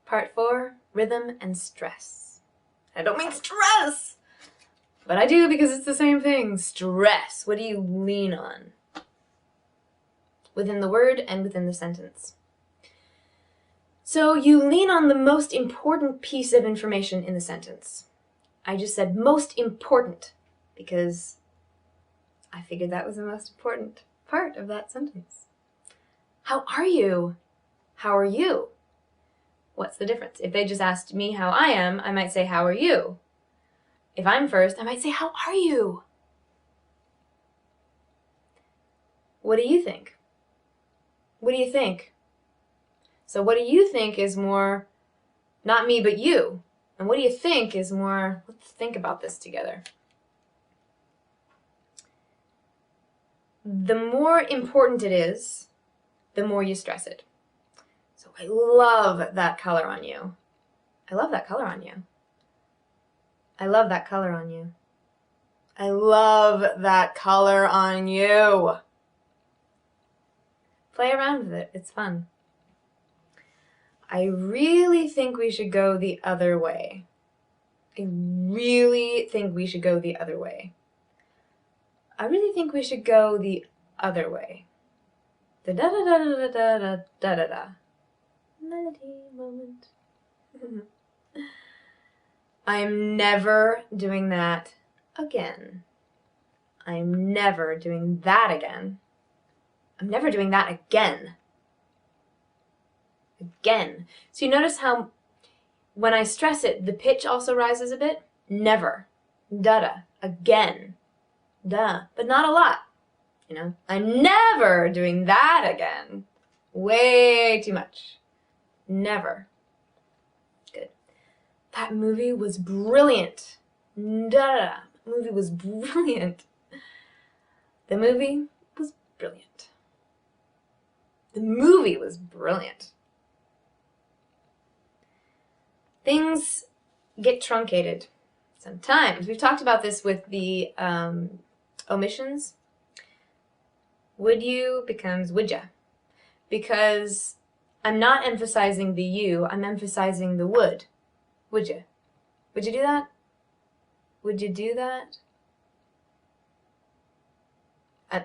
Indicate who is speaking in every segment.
Speaker 1: Part 4, rhythm and stress. I don't mean stress, but I do because it's the same thing. Stress. What do you lean on? Within the word and within the sentence. So you lean on the most important piece of information in the sentence. I just said most important because I figured that was the most important part of that sentence. How are you? How are you? What's the difference? If they just asked me how I am, I might say, how are you? If I'm first, I might say, how are you? What do you think? What do you think? So what do you think is more, not me, but you? And what do you think is more, let's think about this together. The more important it is, the more you stress it. So I love that color on you. I love that color on you. I love that color on you. I love that color on you. Play around with it. It's fun. I really think we should go the other way. I really think we should go the other way. I really think we should go the other way. The da-da-da-da-da-da-da-da-da. Melody moment. I'm never doing that again. I'm never doing that again. I'm never doing that again. Again. So you notice how when I stress it, the pitch also rises a bit? Never. Da-da. Again. Duh. But not a lot. You know? I'm never doing that again. Way too much. Never. Good. That movie was brilliant. Da-da. The movie was brilliant. The movie was brilliant. The movie was brilliant. Things get truncated sometimes. We've talked about this with the omissions. Would you becomes would ya. Because I'm not emphasizing the you, I'm emphasizing the would. Would you? Would you do that? Would you do that?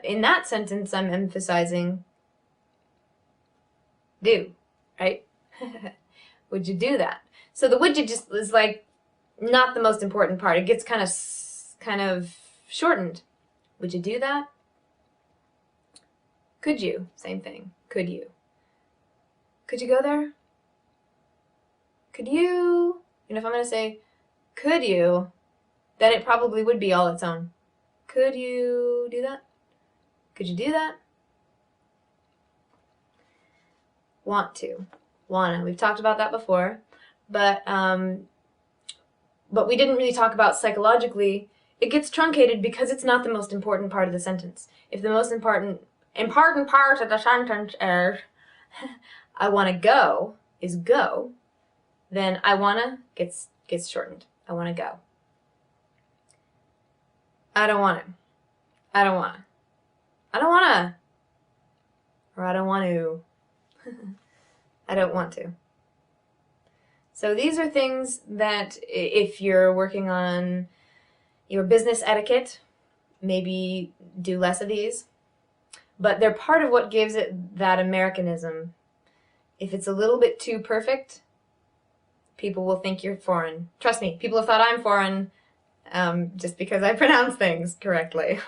Speaker 1: In that sentence, I'm emphasizing do, right? Would you do that? So the would you just is like not the most important part. It gets kind of shortened. Would you do that? Could you? Same thing. Could you? Could you go there? Could you? And if I'm going to say, could you, then it probably would be all its own. Could you do that? Could you do that? Want to. Wanna. We've talked about that before, but we didn't really talk about psychologically. It gets truncated because it's not the most important part of the sentence. If the most important part of the sentence is I want to go is go, then I wanna gets shortened. I want to go. I don't want to. I don't want to. I don't want to. Or I don't want to. I don't want to. So these are things that if you're working on your business etiquette, maybe do less of these. But they're part of what gives it that Americanism. If it's a little bit too perfect, people will think you're foreign. Trust me, people have thought I'm foreign just because I pronounce things correctly.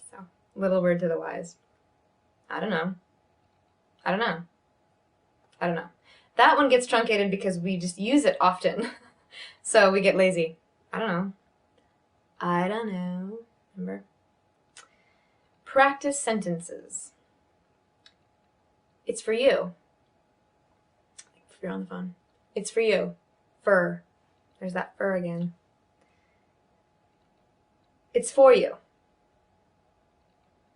Speaker 1: So, little word to the wise. I don't know. I don't know. I don't know. That one gets truncated because we just use it often. So we get lazy. I don't know. I don't know. Remember? Practice sentences. It's for you. If you're on the phone. It's for you. Fur. There's that fur again. It's for you.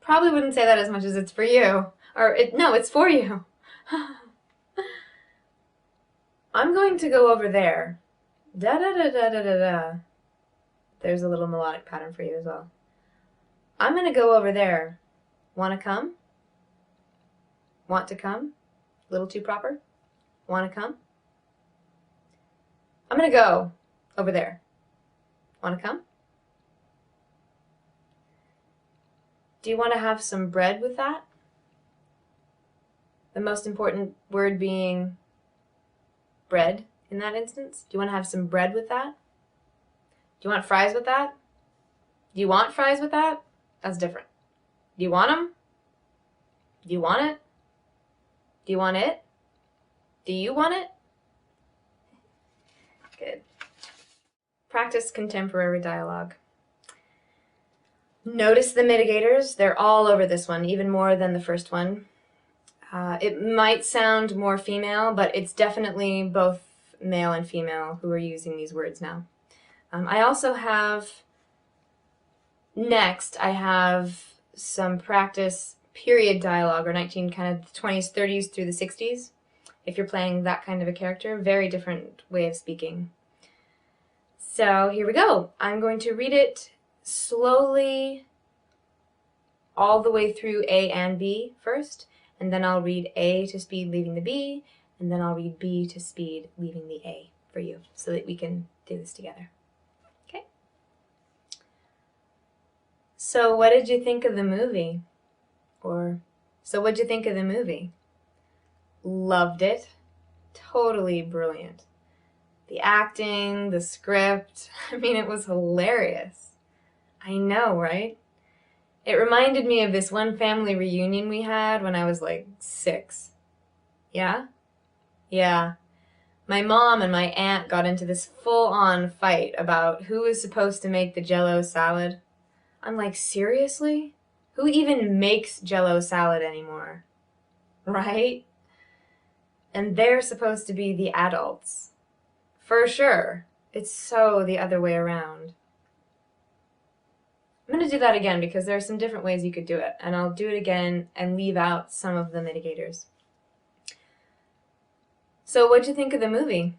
Speaker 1: Probably wouldn't say that as much as it's for you. Or, no, it's for you. I'm going to go over there. Da-da-da-da-da-da-da. There's a little melodic pattern for you as well. I'm going to go over there. Want to come? Want to come? A little too proper? Want to come? I'm going to go over there. Want to come? Do you want to have some bread with that? The most important word being bread in that instance. Do you want to have some bread with that? Do you want fries with that? Do you want fries with that? That's different. Do you want them? Do you want it? Do you want it? Do you want it? Good. Practice contemporary dialogue. Notice the mitigators. They're all over this one, even more than the first one. It might sound more female, but it's definitely both male and female who are using these words now. I also have, next, I have some practice period dialogue, or 19 kind of 20s, 30s through the 60s. If you're playing that kind of a character, very different way of speaking. So here we go. I'm going to read it slowly all the way through A and B first, and then I'll read A to speed leaving the B, and then I'll read B to speed leaving the A for you so that we can do this together. Okay? So what did you think of the movie? Or, so what'd you think of the movie? Loved it. Totally brilliant. The acting, the script, I mean, it was hilarious. I know, right? It reminded me of this one family reunion we had when I was like 6. Yeah? Yeah. My mom and my aunt got into this full-on fight about who was supposed to make the Jell-O salad. I'm like, seriously? Who even makes Jell-O salad anymore? Right? And they're supposed to be the adults. For sure. It's so the other way around. I'm going to do that again because there are some different ways you could do it, and I'll do it again and leave out some of the mitigators. So what'd you think of the movie?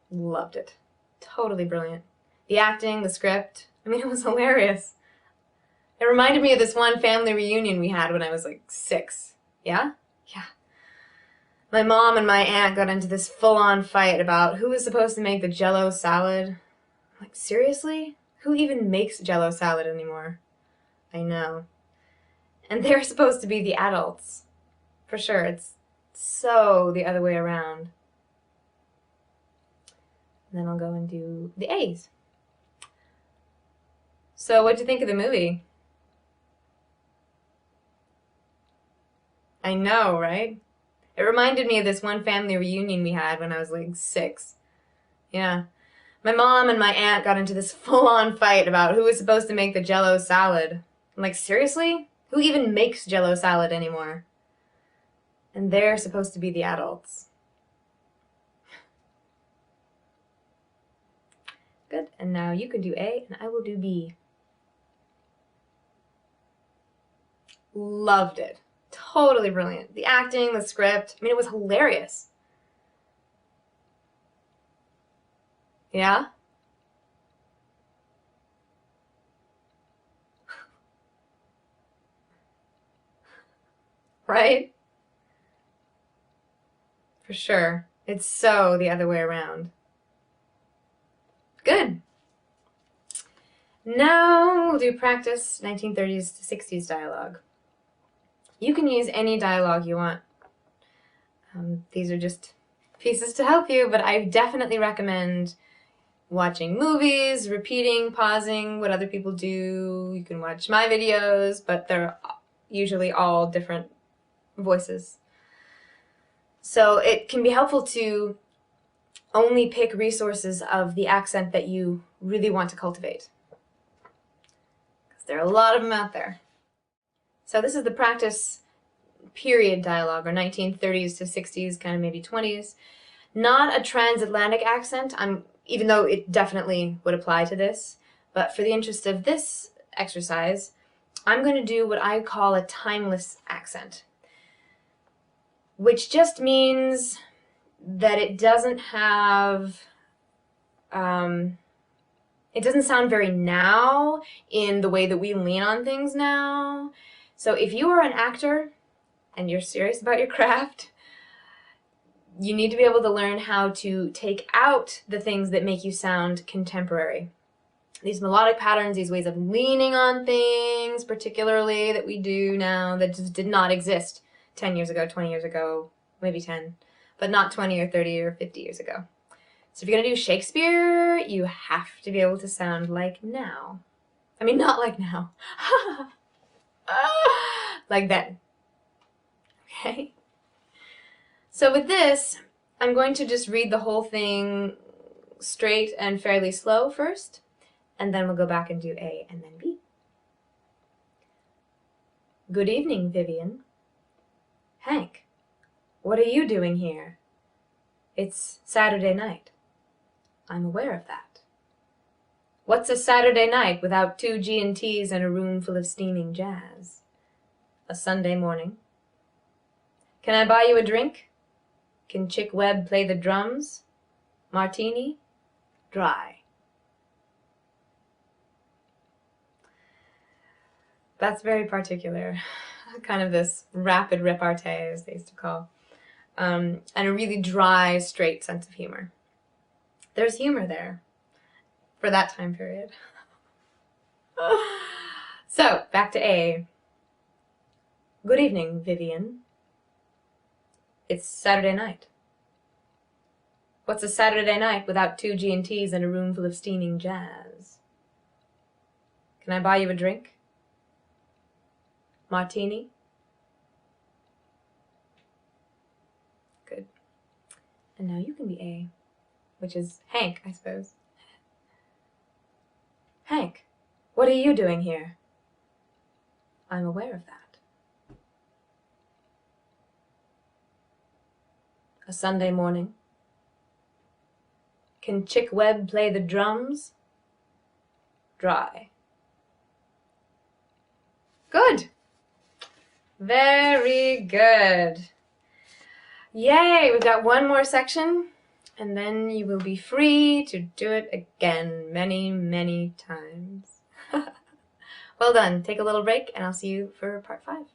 Speaker 1: Loved it. Totally brilliant. The acting, the script, I mean, it was hilarious. It reminded me of this one family reunion we had when I was like 6. Yeah? Yeah. My mom and my aunt got into this full-on fight about who was supposed to make the Jell-O salad. I'm like, seriously? Who even makes Jell-O salad anymore? I know. And they're supposed to be the adults. For sure, it's so the other way around. And then I'll go and do the A's. So what'd you think of the movie? I know, right? It reminded me of this one family reunion we had when I was like 6. Yeah. My mom and my aunt got into this full-on fight about who was supposed to make the Jell-O salad. I'm like, seriously? Who even makes Jell-O salad anymore? And they're supposed to be the adults. Good. And now you can do A and I will do B. Loved it. Totally brilliant. The acting, the script, I mean, it was hilarious. Yeah? Right? For sure. It's so the other way around. Good. Now we'll do practice 1930s to 60s dialogue. You can use any dialogue you want. These are just pieces to help you, but I definitely recommend watching movies, repeating, pausing what other people do. You can watch my videos, but they're usually all different voices. So it can be helpful to only pick resources of the accent that you really want to cultivate, because there are a lot of them out there. So this is the practice period dialogue, or 1930s to 60s, kind of maybe 20s. Not a transatlantic accent, even though it definitely would apply to this, but for the interest of this exercise, I'm going to do what I call a timeless accent, which just means that it doesn't have, it doesn't sound very now in the way that we lean on things now. So if you are an actor and you're serious about your craft, you need to be able to learn how to take out the things that make you sound contemporary. These melodic patterns, these ways of leaning on things, particularly that we do now, that just did not exist 10 years ago, 20 years ago, maybe 10, but not 20 or 30 or 50 years ago. So if you're going to do Shakespeare, you have to be able to sound like now. I mean, not like now. Like then. Okay? So with this, I'm going to just read the whole thing straight and fairly slow first, and then we'll go back and do A and then B. Good evening, Vivian. Hank, what are you doing here? It's Saturday night. I'm aware of that. What's a Saturday night without 2 G&Ts and a room full of steaming jazz? A Sunday morning. Can I buy you a drink? Can Chick Webb play the drums? Martini? Dry. That's very particular. Kind of this rapid repartee, as they used to call. And a really dry, straight sense of humor. There's humor there for that time period. So, back to A. Good evening, Vivian. It's Saturday night. What's a Saturday night without 2 G&Ts and a room full of steaming jazz? Can I buy you a drink? Martini? Good. And now you can be A, which is Hank, I suppose. Hank, what are you doing here? I'm aware of that. A Sunday morning. Can Chick Webb play the drums? Dry. Good. Very good. Yay, we've got one more section, and then you will be free to do it again many, many times. Well done. Take a little break, and I'll see you for part 5.